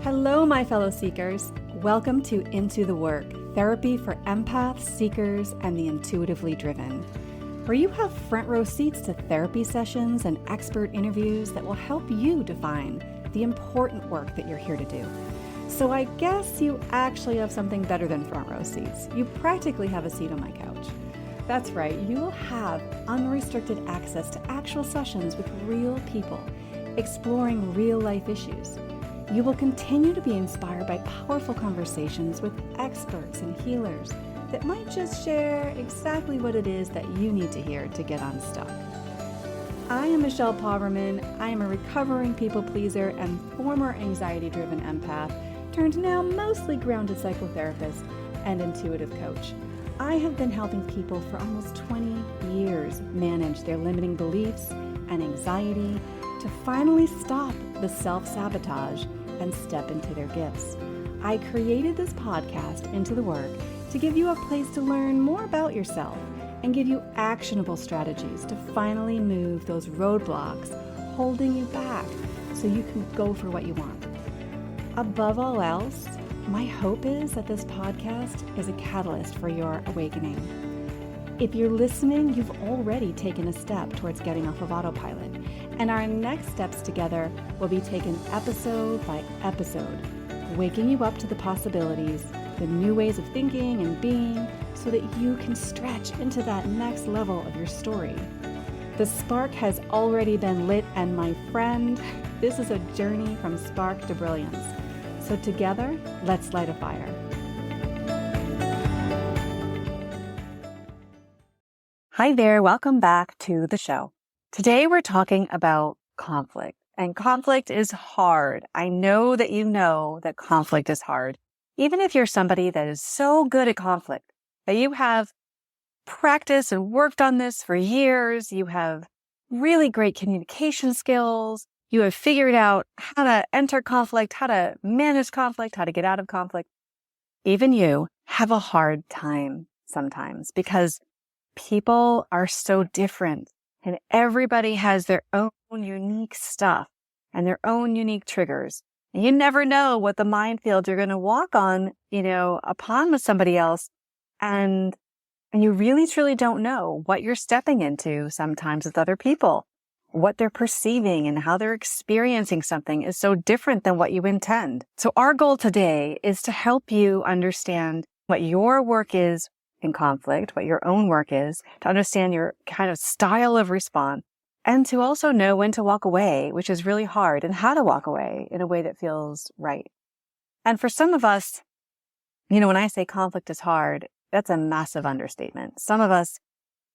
Hello, my fellow seekers. Welcome to Into the Work, therapy for empaths, seekers, and the intuitively driven, where you have front row seats to therapy sessions and expert interviews that will help you define the important work that you're here to do. So I guess you actually have something better than front row seats. You practically have a seat on my couch. That's right, you will have unrestricted access to actual sessions with real people, exploring real life issues. You will continue to be inspired by powerful conversations with experts and healers that might just share exactly what it is that you need to hear to get unstuck. I am Michelle Pauverman. I am a recovering people pleaser and former anxiety-driven empath, turned now mostly grounded psychotherapist and intuitive coach. I have been helping people for almost 20 years manage their limiting beliefs and anxiety to finally stop the self-sabotage and step into their gifts. I created this podcast, Into the Work, to give you a place to learn more about yourself and give you actionable strategies to finally move those roadblocks holding you back so you can go for what you want. Above all else, my hope is that this podcast is a catalyst for your awakening. If you're listening, you've already taken a step towards getting off of autopilot, and our next steps together will be taken episode by episode, waking you up to the possibilities, the new ways of thinking and being, so that you can stretch into that next level of your story. The spark has already been lit, and my friend, this is a journey from spark to brilliance. So together, let's light a fire. Hi there, welcome back to the show. Today we're talking about conflict, and conflict is hard. I know that conflict is hard. Even if you're somebody that is so good at conflict, that you have practiced and worked on this for years, you have really great communication skills, you have figured out how to enter conflict, how to manage conflict, how to get out of conflict. Even you have a hard time sometimes because people are so different and everybody has their own unique stuff and their own unique triggers. And you never know what the minefield you're going to walk on, upon with somebody else. And you really, truly don't know what you're stepping into sometimes with other people. What they're perceiving and how they're experiencing something is so different than what you intend. So our goal today is to help you understand what your work is in conflict, what your own work is, to understand your kind of style of response, and to also know when to walk away, which is really hard, and how to walk away in a way that feels right. And for some of us, when I say conflict is hard, that's a massive understatement. Some of us,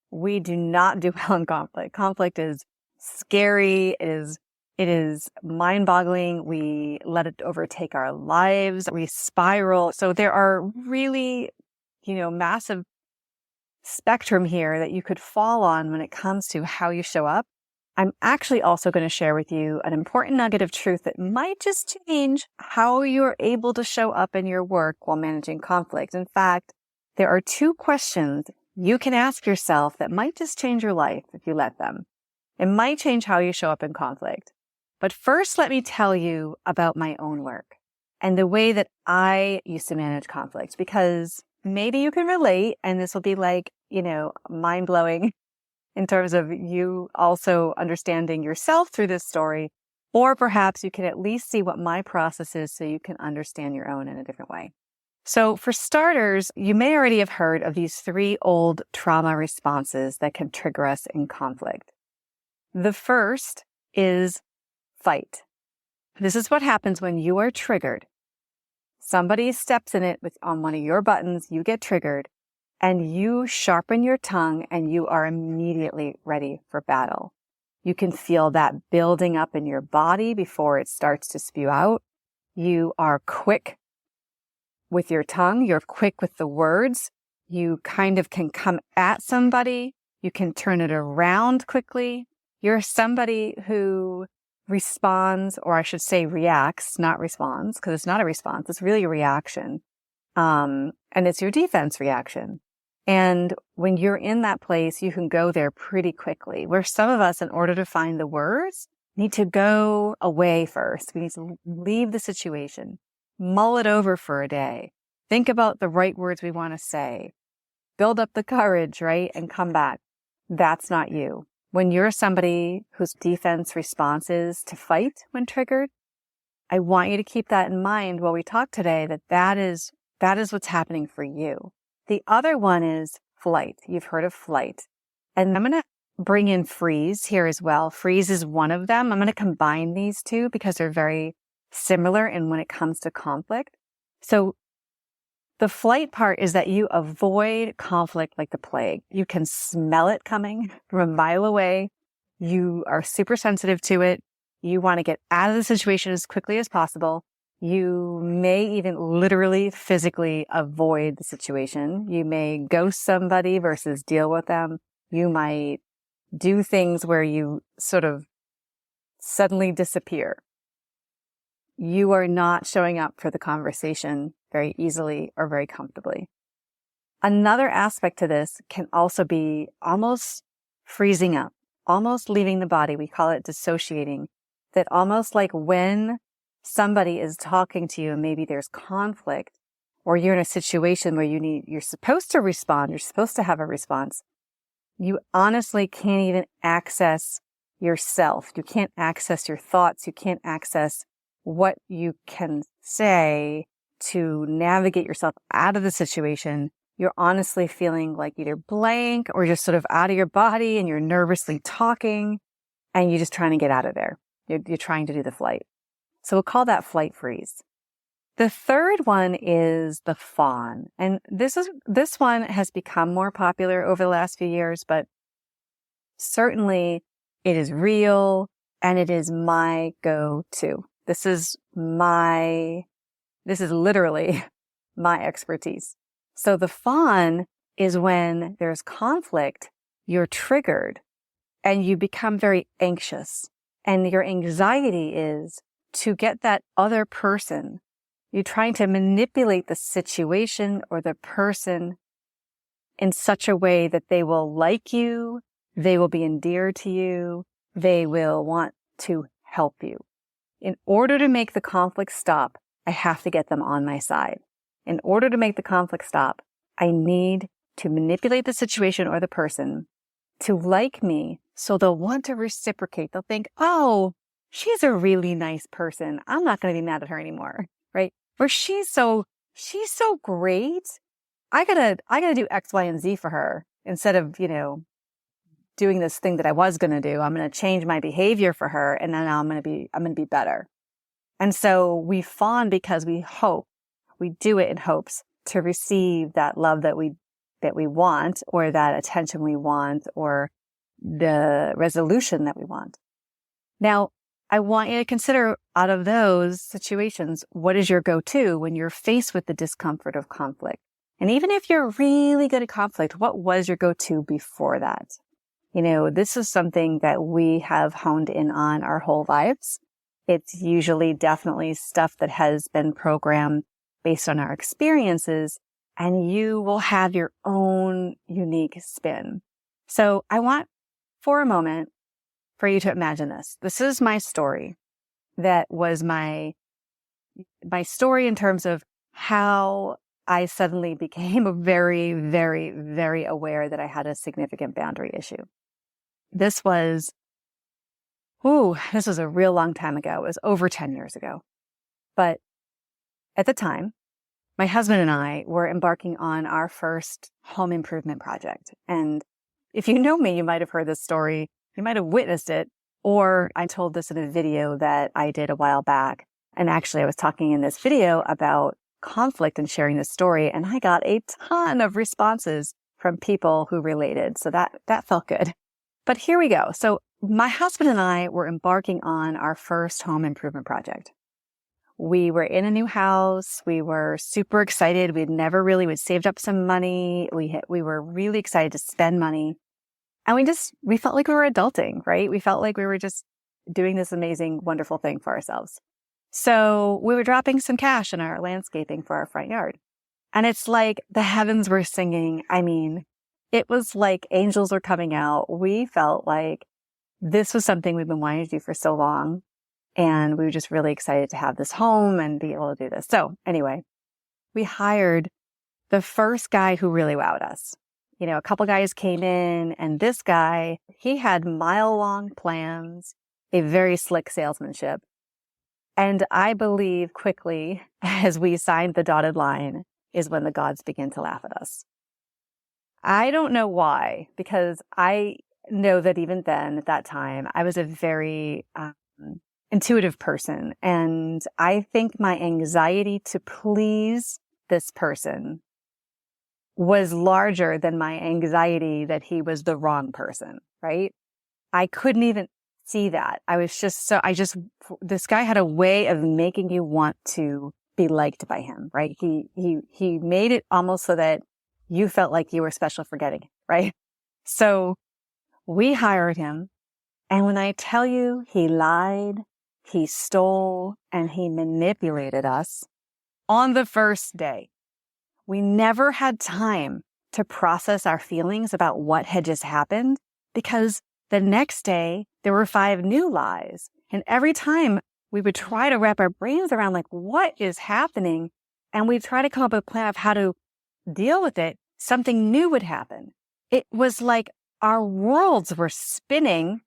we do not do well in conflict. Conflict is scary. It is mind-boggling. We let it overtake our lives. We spiral. So there are really massive spectrum here that you could fall on when it comes to how you show up. I'm actually also going to share with you an important nugget of truth that might just change how you're able to show up in your work while managing conflict. In fact, there are 2 questions you can ask yourself that might just change your life if you let them. It might change how you show up in conflict. But first, let me tell you about my own work and the way that I used to manage conflict, because maybe you can relate, and this will be mind-blowing in terms of you also understanding yourself through this story, or perhaps you can at least see what my process is so you can understand your own in a different way. So for starters, you may already have heard of these 3 old trauma responses that can trigger us in conflict. The first is fight. This is what happens when you are triggered. Somebody steps in it on one of your buttons, you get triggered, and you sharpen your tongue and you are immediately ready for battle. You can feel that building up in your body before it starts to spew out. You are quick with your tongue. You're quick with the words. You kind of can come at somebody. You can turn it around quickly. You're somebody who responds, or I should say reacts, not responds, because it's not a response. It's really a reaction. And it's your defense reaction. And when you're in that place, you can go there pretty quickly. Where some of us, in order to find the words, need to go away first. We need to leave the situation, mull it over for a day, think about the right words we want to say, build up the courage, right? And come back. That's not you. When you're somebody whose defense response is to fight when triggered, I want you to keep that in mind while we talk today, that is what's happening for you. The other one is flight. You've heard of flight. And I'm going to bring in freeze here as well. Freeze is one of them. I'm going to combine these two because they're very similar in when it comes to conflict. So the flight part is that you avoid conflict like the plague. You can smell it coming from a mile away. You are super sensitive to it. You want to get out of the situation as quickly as possible. You may even literally physically avoid the situation. You may ghost somebody versus deal with them. You might do things where you sort of suddenly disappear. You are not showing up for the conversation very easily or very comfortably. Another aspect to this can also be almost freezing up, almost leaving the body. We call it dissociating. That almost like when somebody is talking to you and maybe there's conflict, or you're in a situation where you're supposed to respond, you're supposed to have a response, you honestly can't even access yourself. You can't access your thoughts. You can't access what you can say to navigate yourself out of the situation. You're honestly feeling like either blank or just sort of out of your body, and you're nervously talking and you're just trying to get out of there. You're trying to do the flight. So we'll call that flight freeze. The third one is the fawn. And this one has become more popular over the last few years, but certainly it is real and it is my go-to. This is literally my expertise. So the fawn is when there's conflict, you're triggered and you become very anxious. And your anxiety is to get that other person. You're trying to manipulate the situation or the person in such a way that they will like you, they will be endeared to you, they will want to help you. In order to make the conflict stop, I have to get them on my side. In order to make the conflict stop, I need to manipulate the situation or the person to like me, so they'll want to reciprocate. They'll think, oh, she's a really nice person. I'm not going to be mad at her anymore, right? Or she's so great. I gotta do X, Y, and Z for her instead of, doing this thing that I was going to do. I'm going to change my behavior for her, and then I'm going to be better. And so we fawn because we do it in hopes to receive that love that we want, or that attention we want, or the resolution that we want. Now, I want you to consider, out of those situations, what is your go-to when you're faced with the discomfort of conflict? And even if you're really good at conflict, what was your go-to before that? This is something that we have honed in on our whole lives. It's usually definitely stuff that has been programmed based on our experiences, and you will have your own unique spin. So I want, for a moment, for you to imagine this. This is my story. That was my story in terms of how I suddenly became very, very, very aware that I had a significant boundary issue. This was a real long time ago. It was over 10 years ago. But at the time, my husband and I were embarking on our first home improvement project. And if you know me, you might have heard this story. You might have witnessed it, or I told this in a video that I did a while back. And actually, I was talking in this video about conflict and sharing this story, and I got a ton of responses from people who related. So that felt good. But here we go. So my husband and I were embarking on our first home improvement project. We were in a new house. We were super excited. We'd saved up some money. We were really excited to spend money. And we felt like we were adulting, right? We felt like we were just doing this amazing, wonderful thing for ourselves. So we were dropping some cash in our landscaping for our front yard. And it's like the heavens were singing. I mean, it was like angels were coming out. We felt like this was something we've been wanting to do for so long. And we were just really excited to have this home and be able to do this. So anyway, we hired the first guy who really wowed us. A couple guys came in, and this guy, he had mile-long plans, a very slick salesmanship. And I believe quickly, as we signed the dotted line, is when the gods begin to laugh at us. I don't know why, because I know that even then, at that time, I was a very intuitive person. And I think my anxiety to please this person was larger than my anxiety that he was the wrong person, right? I couldn't even see that. This guy had a way of making you want to be liked by him, right? He made it almost so that you felt like you were special for getting it, right? So we hired him. And when I tell you he lied, he stole, and he manipulated us on the first day, we never had time to process our feelings about what had just happened, because the next day there were 5 new lies. And every time we would try to wrap our brains around like, what is happening? And we'd try to come up with a plan of how to deal with it. Something new would happen. It was like our worlds were spinning.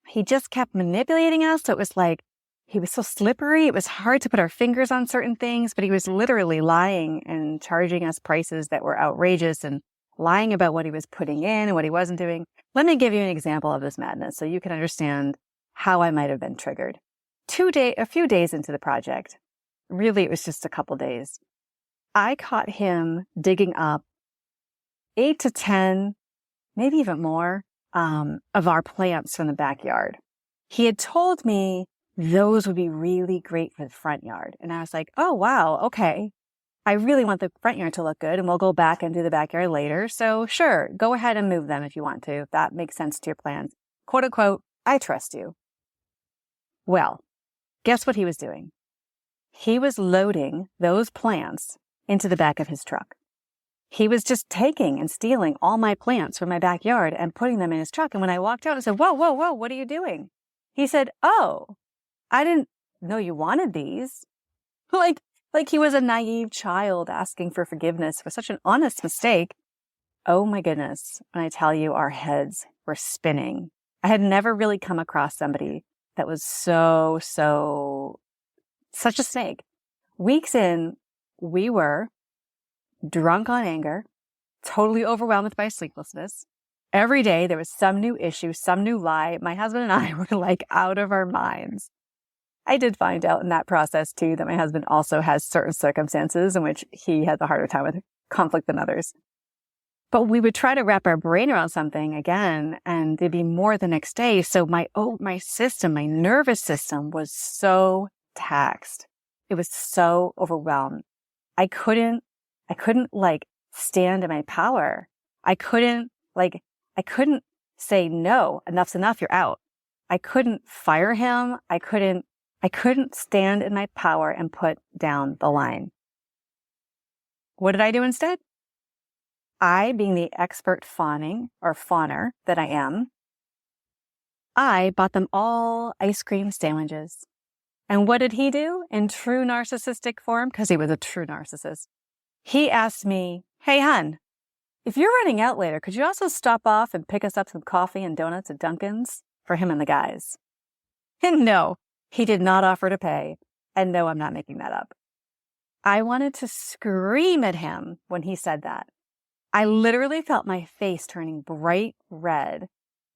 He just kept manipulating us. So it was like, he was so slippery. It was hard to put our fingers on certain things, but he was literally lying and charging us prices that were outrageous and lying about what he was putting in and what he wasn't doing. Let me give you an example of this madness so you can understand how I might have been triggered. A few days into the project, really it was just a couple days, I caught him digging up 8 to 10, maybe even more, of our plants from the backyard. He had told me those would be really great for the front yard. And I was like, oh, wow, okay. I really want the front yard to look good, and we'll go back and do the backyard later. So sure, go ahead and move them if you want to, if that makes sense to your plans. Quote unquote, I trust you. Well, guess what he was doing? He was loading those plants into the back of his truck. He was just taking and stealing all my plants from my backyard and putting them in his truck. And when I walked out, I said, whoa, whoa, whoa, what are you doing? He said, oh, I didn't know you wanted these. Like he was a naive child asking for forgiveness for such an honest mistake. Oh my goodness. When I tell you, our heads were spinning. I had never really come across somebody that was such a snake. Weeks in, we were drunk on anger, totally overwhelmed with my sleeplessness. Every day there was some new issue, some new lie. My husband and I were like out of our minds. I did find out in that process too that my husband also has certain circumstances in which he has a harder time with conflict than others. But we would try to wrap our brain around something again, and there'd be more the next day. So my nervous system was so taxed. It was so overwhelmed. I couldn't like stand in my power. I couldn't say, no, enough's enough, you're out. I couldn't fire him. I couldn't stand in my power and put down the line. What did I do instead? I, being the expert fawner that I am, I bought them all ice cream sandwiches. And what did he do in true narcissistic form? Because he was a true narcissist. He asked me, hey, hun, if you're running out later, could you also stop off and pick us up some coffee and donuts at Dunkin's for him and the guys? And no, he did not offer to pay. And no, I'm not making that up. I wanted to scream at him when he said that. I literally felt my face turning bright red.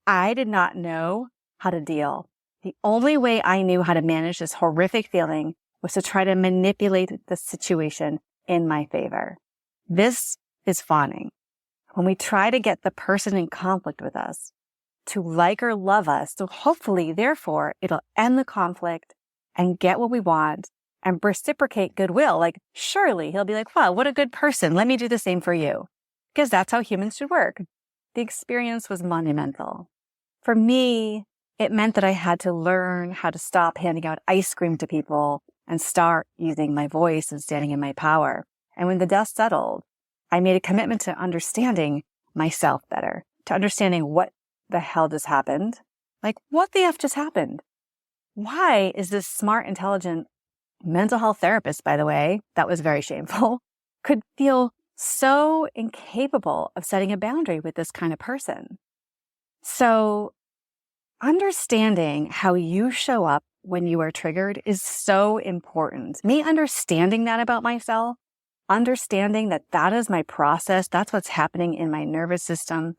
I did not know how to deal. The only way I knew how to manage this horrific feeling was to try to manipulate the situation in my favor. This is fawning. When we try to get the person in conflict with us to like or love us, so hopefully, therefore, it'll end the conflict and get what we want and reciprocate goodwill. Like, surely he'll be like, wow, what a good person. Let me do the same for you. Because that's how humans should work. The experience was monumental. For me, it meant that I had to learn how to stop handing out ice cream to people and start using my voice and standing in my power. And when the dust settled, I made a commitment to understanding myself better, to understanding what the hell just happened, Like, what the F just happened? Why is this smart, intelligent mental health therapist, by the way, that was very shameful, could feel so incapable of setting a boundary with this kind of person? So understanding how you show up when you are triggered is so important. Me understanding that about myself, understanding that that is my process, that's what's happening in my nervous system,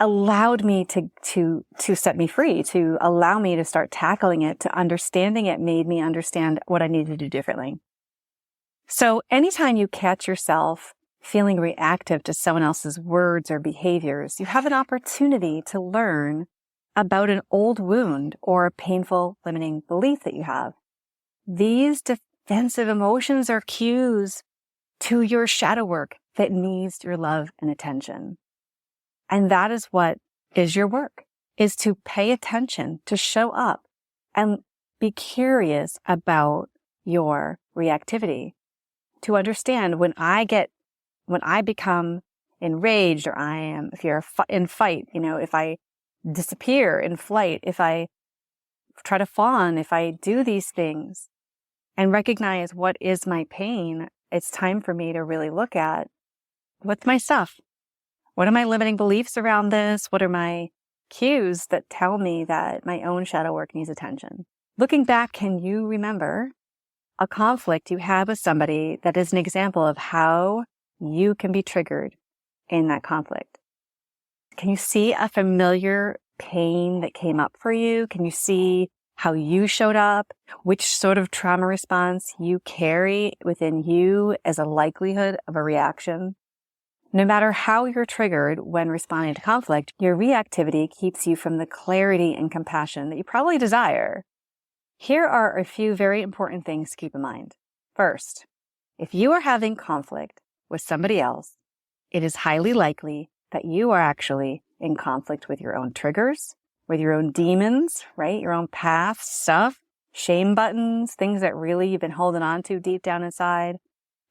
allowed me to set me free, to allow me to start tackling it, to understanding it made me understand what I needed to do differently. So anytime you catch yourself feeling reactive to someone else's words or behaviors, you have an opportunity to learn about an old wound or a painful limiting belief that you have. These defensive emotions are cues to your shadow work that needs your love and attention. And that is what is your work, is to pay attention, to show up and be curious about your reactivity, to understand when I become enraged, or if you're in fight, if I disappear in flight, if I try to fawn, if I do these things and recognize what is my pain, it's time for me to really look at what's my stuff. What are my limiting beliefs around this? What are my cues that tell me that my own shadow work needs attention? Looking back, can you remember a conflict you had with somebody that is an example of how you can be triggered in that conflict? Can you see a familiar pain that came up for you? Can you see how you showed up? Which sort of trauma response you carry within you as a likelihood of a reaction? No matter how you're triggered when responding to conflict, your reactivity keeps you from the clarity and compassion that you probably desire. Here are a few very important things to keep in mind. First, if you are having conflict with somebody else, it is highly likely that you are actually in conflict with your own triggers, with your own demons, right? Your own past stuff, shame buttons, things that really you've been holding on to deep down inside.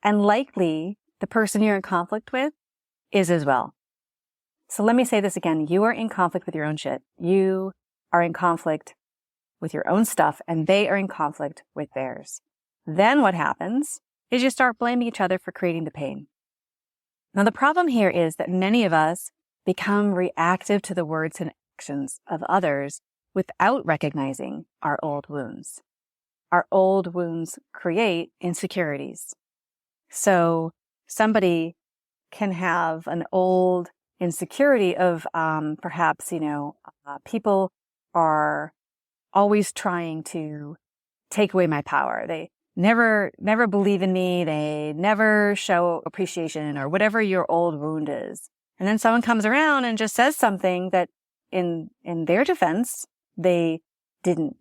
And likely the person you're in conflict with is as well. So let me say this again. You are in conflict with your own shit. You are in conflict with your own stuff, and they are in conflict with theirs. Then what happens is you start blaming each other for creating the pain. Now, the problem here is that many of us become reactive to the words and actions of others without recognizing our old wounds. Our old wounds create insecurities. So somebody can have an old insecurity of perhaps, people are always trying to take away my power. They never believe in me. They never show appreciation, or whatever your old wound is. And then someone comes around and just says something that in their defense, their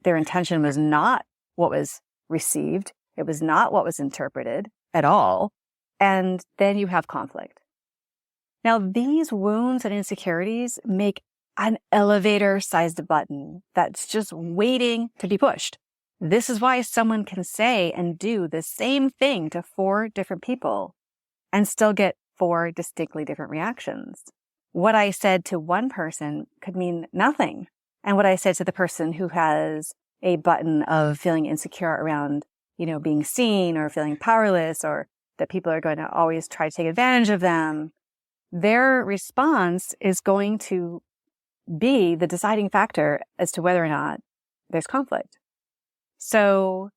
intention was not what was received. It was not what was interpreted at all. And then you have conflict. Now, these wounds and insecurities make an elevator-sized button that's just waiting to be pushed. This is why someone can say and do the same thing to 4 different people and still get 4 distinctly different reactions. What I said to one person could mean nothing. And what I said to the person who has a button of feeling insecure around, being seen or feeling powerless, or that people are going to always try to take advantage of them, their response is going to be the deciding factor as to whether or not there's conflict. So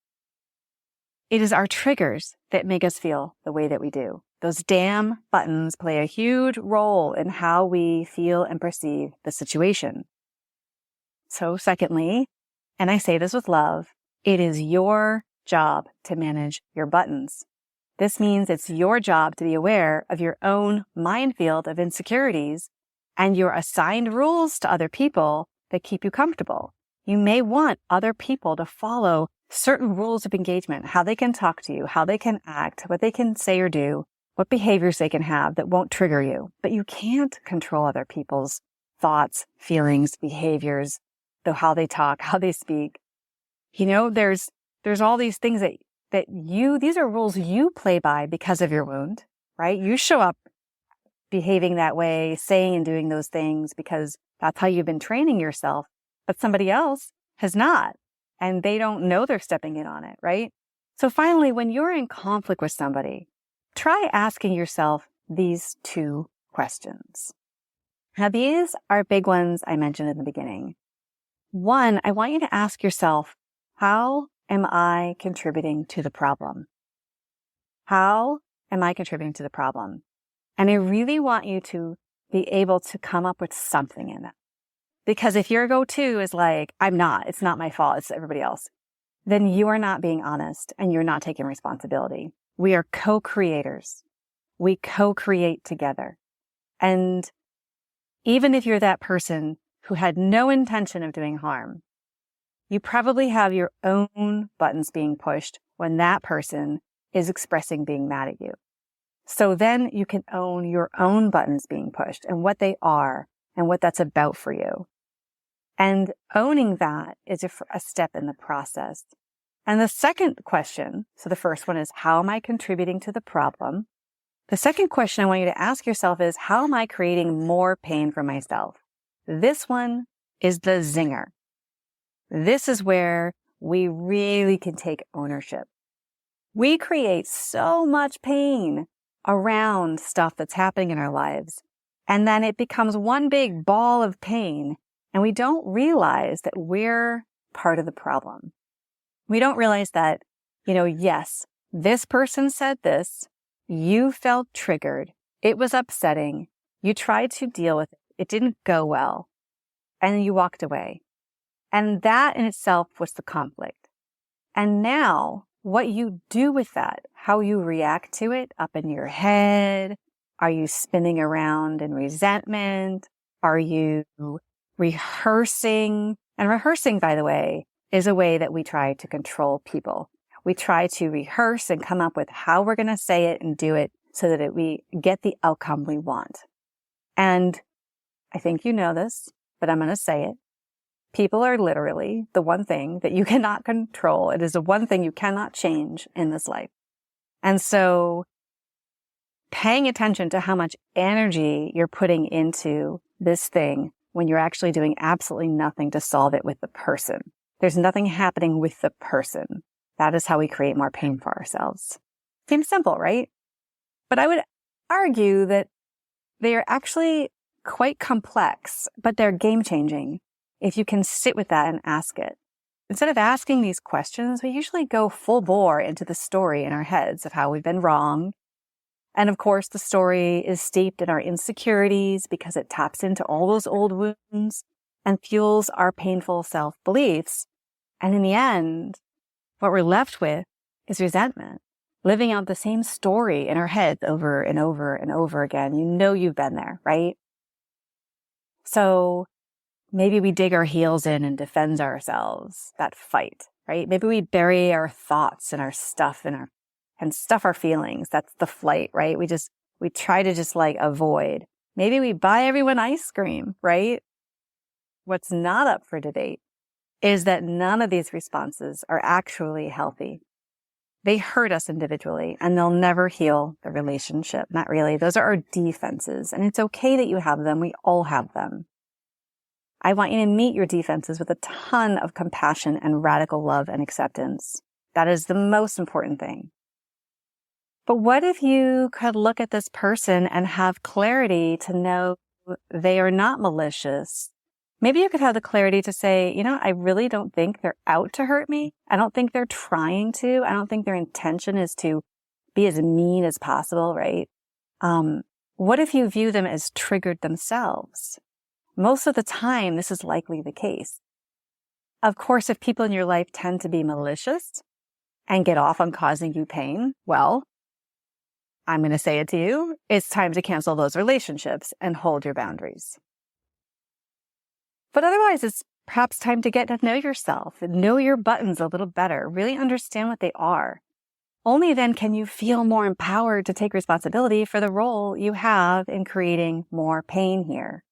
it is our triggers that make us feel the way that we do. Those damn buttons play a huge role in how we feel and perceive the situation. So secondly, and I say this with love, it is your job to manage your buttons. This means it's your job to be aware of your own minefield of insecurities and your assigned rules to other people that keep you comfortable. You may want other people to follow certain rules of engagement, how they can talk to you, how they can act, what they can say or do, what behaviors they can have that won't trigger you. But you can't control other people's thoughts, feelings, behaviors, though how they talk, how they speak. There's all these things these are rules you play by because of your wound, right? You show up behaving that way, saying and doing those things because that's how you've been training yourself but somebody else has not, and they don't know they're stepping in on it, right? So finally, when you're in conflict with somebody, try asking yourself these two questions. Now, these are big ones I mentioned in the beginning. One, I want you to ask yourself, how am I contributing to the problem? How am I contributing to the problem? And I really want you to be able to come up with something in it. Because if your go-to is like, it's not my fault, it's everybody else, then you are not being honest and you're not taking responsibility. We are co-creators. We co-create together. And even if you're that person who had no intention of doing harm, you probably have your own buttons being pushed when that person is expressing being mad at you. So then you can own your own buttons being pushed and what they are and what that's about for you. And owning that is a step in the process. And the second question, so the first one is, how am I contributing to the problem? The second question I want you to ask yourself is, how am I creating more pain for myself? This one is the zinger. This is where we really can take ownership. We create so much pain around stuff that's happening in our lives, and then it becomes one big ball of pain, and we don't realize that we're part of the problem. We don't realize that, yes, this person said this, you felt triggered, it was upsetting, you tried to deal with it, it didn't go well, and you walked away. And that in itself was the conflict. And now, what you do with that, how you react to it up in your head, are you spinning around in resentment? Are you rehearsing? And rehearsing, by the way, is a way that we try to control people. We try to rehearse and come up with how we're going to say it and do it so that we get the outcome we want. And I think you know this, but I'm going to say it. People are literally the one thing that you cannot control. It is the one thing you cannot change in this life. And so paying attention to how much energy you're putting into this thing when you're actually doing absolutely nothing to solve it with the person. There's nothing happening with the person. That is how we create more pain for ourselves. Seems simple, right? But I would argue that they are actually quite complex, but they're game-changing if you can sit with that and ask it. Instead of asking these questions, we usually go full bore into the story in our heads of how we've been wrong. And of course, the story is steeped in our insecurities because it taps into all those old wounds and fuels our painful self-beliefs. And in the end, what we're left with is resentment, living out the same story in our heads over and over and over again. You know you've been there, right? So maybe we dig our heels in and defend ourselves, that fight, right? Maybe we bury our thoughts and our stuff and stuff our feelings. That's the flight, right? We try to just avoid. Maybe we buy everyone ice cream, right? What's not up for debate is that none of these responses are actually healthy. They hurt us individually and they'll never heal the relationship. Not really. Those are our defenses, and it's okay that you have them. We all have them. I want you to meet your defenses with a ton of compassion and radical love and acceptance. That is the most important thing. But what if you could look at this person and have clarity to know they are not malicious? Maybe you could have the clarity to say, I really don't think they're out to hurt me. I don't think they're trying to. I don't think their intention is to be as mean as possible, right? What if you view them as triggered themselves? Most of the time, this is likely the case. Of course, if people in your life tend to be malicious and get off on causing you pain, well, I'm going to say it to you. It's time to cancel those relationships and hold your boundaries. But otherwise, it's perhaps time to get to know yourself and know your buttons a little better, really understand what they are. Only then can you feel more empowered to take responsibility for the role you have in creating more pain here.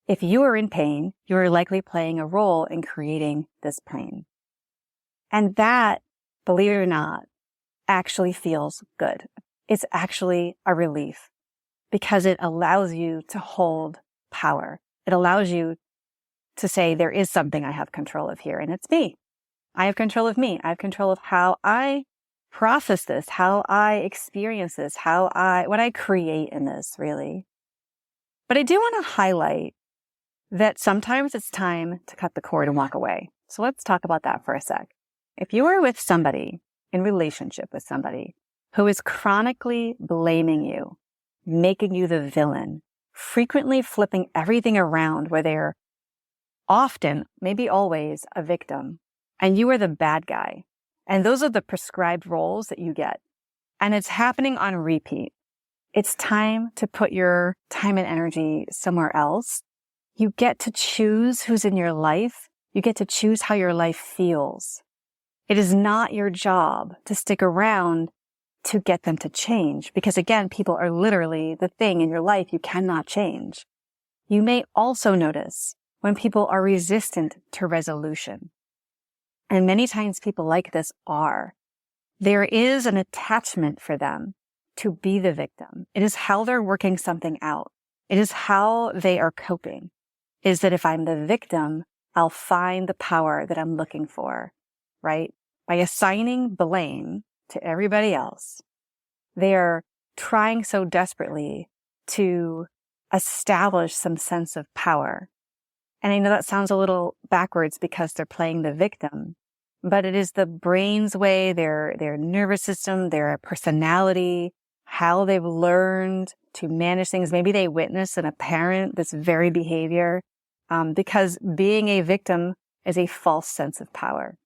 If you are in pain, you are likely playing a role in creating this pain. And that, believe it or not, actually feels good. It's actually a relief because it allows you to hold power. It allows you to say there is something I have control of here, and it's me. I have control of me. I have control of how I process this, how I experience this, what I create in this, really. But I do want to highlight that sometimes it's time to cut the cord and walk away. So let's talk about that for a sec. If you are with somebody, in relationship with somebody, who is chronically blaming you, making you the villain, frequently flipping everything around where they're often, maybe always, a victim, and you are the bad guy, and those are the prescribed roles that you get, and it's happening on repeat, it's time to put your time and energy somewhere else. You get to choose who's in your life. You get to choose how your life feels. It is not your job to stick around to get them to change, because again, people are literally the thing in your life you cannot change. You may also notice when people are resistant to resolution. And many times people like this are. There is an attachment for them to be the victim. It is how they're working something out. It is how they are coping. Is that if I'm the victim, I'll find the power that I'm looking for, right? By assigning blame to everybody else, they are trying so desperately to establish some sense of power. And I know that sounds a little backwards because they're playing the victim, but it is the brain's way, their nervous system, their personality, how they've learned to manage things. Maybe they witness in a parent this very behavior, because being a victim is a false sense of power.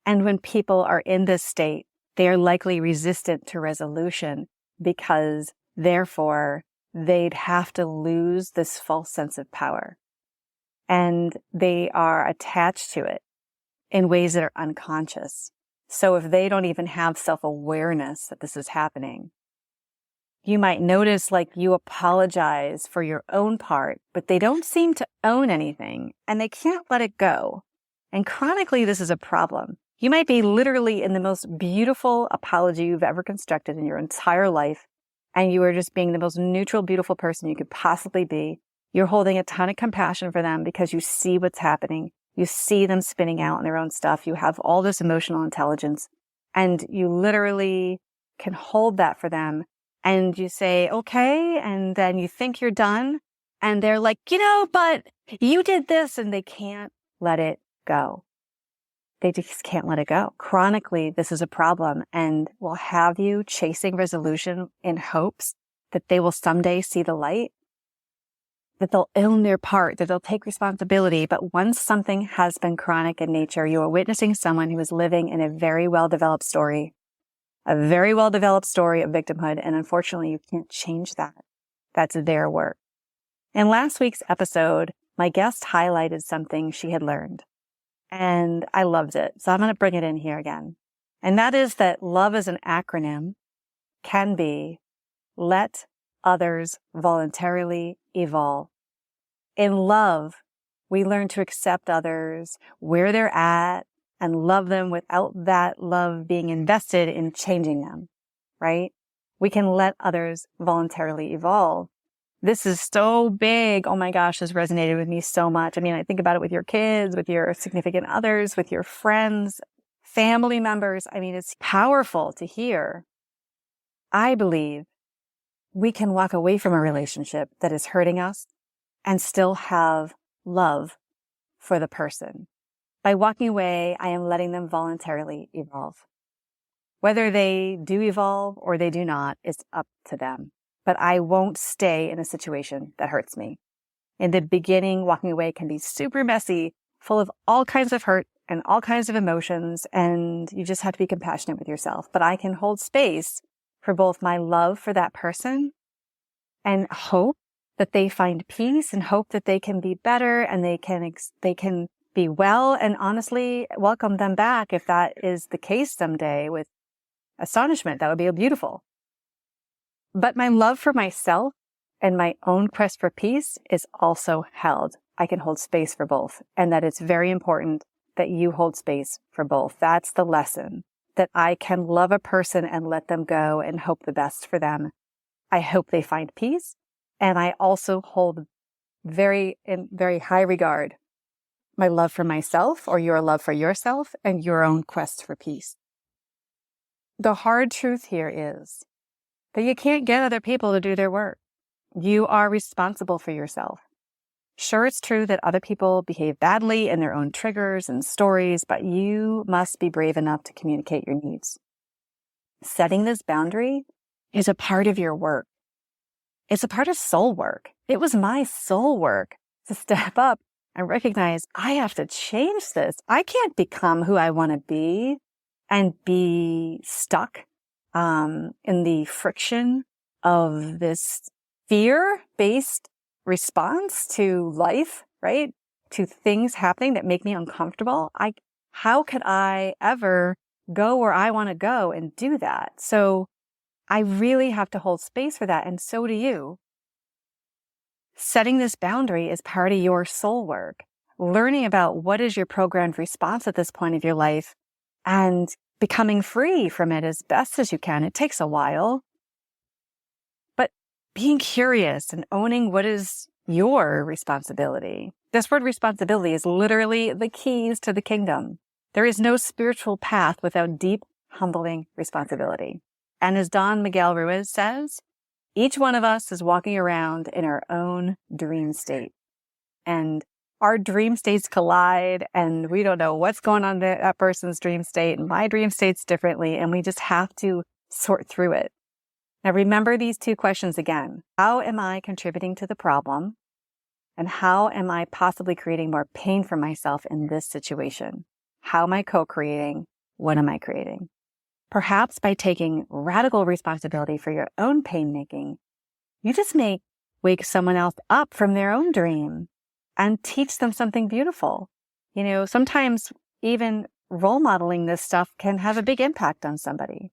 And when people are in this state, they are likely resistant to resolution because therefore they'd have to lose this false sense of power. And they are attached to it in ways that are unconscious. So if they don't even have self-awareness that this is happening, you might notice like you apologize for your own part, but they don't seem to own anything and they can't let it go. And chronically, this is a problem. You might be literally in the most beautiful apology you've ever constructed in your entire life, and you are just being the most neutral, beautiful person you could possibly be. You're holding a ton of compassion for them because you see what's happening. You see them spinning out in their own stuff. You have all this emotional intelligence, and you literally can hold that for them. And you say, okay, and then you think you're done, and they're like, but you did this, and they can't let it go. They just can't let it go. Chronically, this is a problem and will have you chasing resolution in hopes that they will someday see the light, that they'll own their part, that they'll take responsibility. But once something has been chronic in nature, you are witnessing someone who is living in a very well-developed story of victimhood. And unfortunately, you can't change that. That's their work. In last week's episode, my guest highlighted something she had learned. And I loved it. So I'm going to bring it in here again. And that is that love as an acronym can be let others voluntarily evolve. In love, we learn to accept others where they're at and love them without that love being invested in changing them, right? We can let others voluntarily evolve. This is so big. Oh my gosh, this resonated with me so much. I mean, I think about it with your kids, with your significant others, with your friends, family members. I mean, it's powerful to hear. I believe we can walk away from a relationship that is hurting us and still have love for the person. By walking away, I am letting them voluntarily evolve. Whether they do evolve or they do not, it's up to them. But I won't stay in a situation that hurts me. In the beginning, walking away can be super messy, full of all kinds of hurt and all kinds of emotions, and you just have to be compassionate with yourself. But I can hold space for both my love for that person and hope that they find peace and hope that they can be better and they can be well, and honestly welcome them back if that is the case someday with astonishment. That would be beautiful. But my love for myself and my own quest for peace is also held. I can hold space for both, and that it's very important that you hold space for both. That's the lesson, that I can love a person and let them go and hope the best for them. I hope they find peace, and I also hold in very high regard my love for myself or your love for yourself and your own quest for peace. The hard truth here is that you can't get other people to do their work. You are responsible for yourself. Sure, it's true that other people behave badly in their own triggers and stories, but you must be brave enough to communicate your needs. Setting this boundary is a part of your work. It's a part of soul work. It was my soul work to step up and recognize I have to change this. I can't become who I want to be and be stuck in the friction of this fear-based response to life, right? To things happening that make me uncomfortable. How could I ever go where I want to go and do that? So I really have to hold space for that. And so do you. Setting this boundary is part of your soul work. Learning about what is your programmed response at this point of your life and becoming free from it as best as you can. It takes a while. But being curious and owning what is your responsibility. This word responsibility is literally the keys to the kingdom. There is no spiritual path without deep, humbling responsibility. And as Don Miguel Ruiz says, each one of us is walking around in our own dream state. And our dream states collide, and we don't know what's going on in that person's dream state. And my dream state's differently, and we just have to sort through it. Now, remember these two questions again. How am I contributing to the problem? And how am I possibly creating more pain for myself in this situation? How am I co-creating? What am I creating? Perhaps by taking radical responsibility for your own pain making, you just may wake someone else up from their own dream and teach them something beautiful. You know, sometimes even role modeling this stuff can have a big impact on somebody.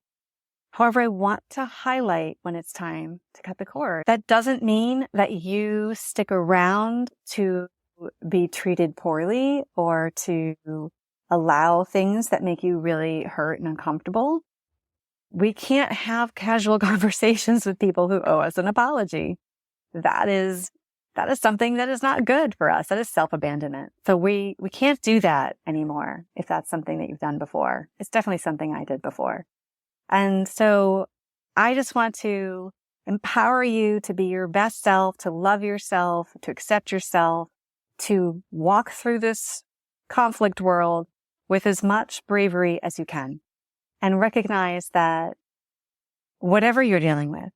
However, I want to highlight when it's time to cut the cord. That doesn't mean that you stick around to be treated poorly or to allow things that make you really hurt and uncomfortable. We can't have casual conversations with people who owe us an apology. That is something that is not good for us. That is self-abandonment. So we can't do that anymore if that's something that you've done before. It's definitely something I did before. And so I just want to empower you to be your best self, to love yourself, to accept yourself, to walk through this conflict world with as much bravery as you can. And recognize that whatever you're dealing with,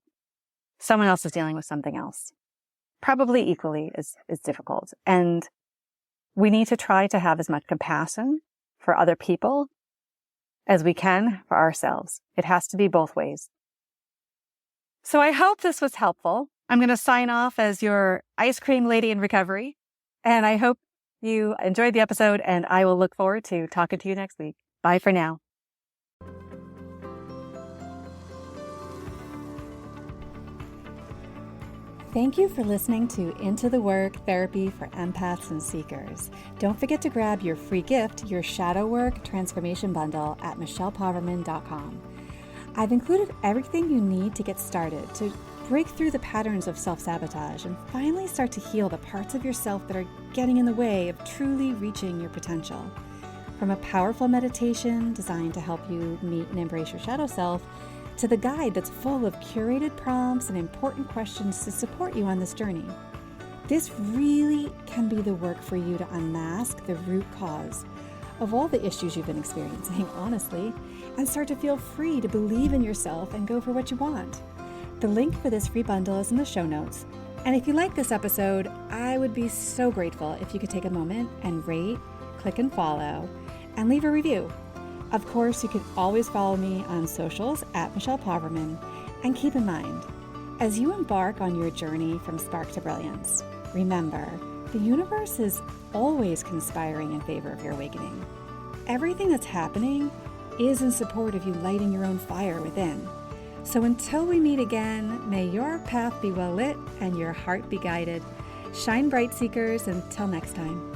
someone else is dealing with something else. Probably equally is difficult. And we need to try to have as much compassion for other people as we can for ourselves. It has to be both ways. So I hope this was helpful. I'm going to sign off as your ice cream lady in recovery. And I hope you enjoyed the episode, and I will look forward to talking to you next week. Bye for now. Thank you for listening to Into the Work Therapy for Empaths and Seekers. Don't forget to grab your free gift, your Shadow Work Transformation Bundle at michellepoverman.com. I've included everything you need to get started to break through the patterns of self-sabotage and finally start to heal the parts of yourself that are getting in the way of truly reaching your potential. From a powerful meditation designed to help you meet and embrace your shadow self, to the guide that's full of curated prompts and important questions to support you on this journey. This really can be the work for you to unmask the root cause of all the issues you've been experiencing, honestly, and start to feel free to believe in yourself and go for what you want. The link for this free bundle is in the show notes. And if you like this episode, I would be so grateful if you could take a moment and rate, click and follow, and leave a review. Of course, you can always follow me on socials at Michelle Poverman. And keep in mind, as you embark on your journey from spark to brilliance, remember, the universe is always conspiring in favor of your awakening. Everything that's happening is in support of you lighting your own fire within. So until we meet again, may your path be well lit and your heart be guided. Shine bright, seekers. Until next time.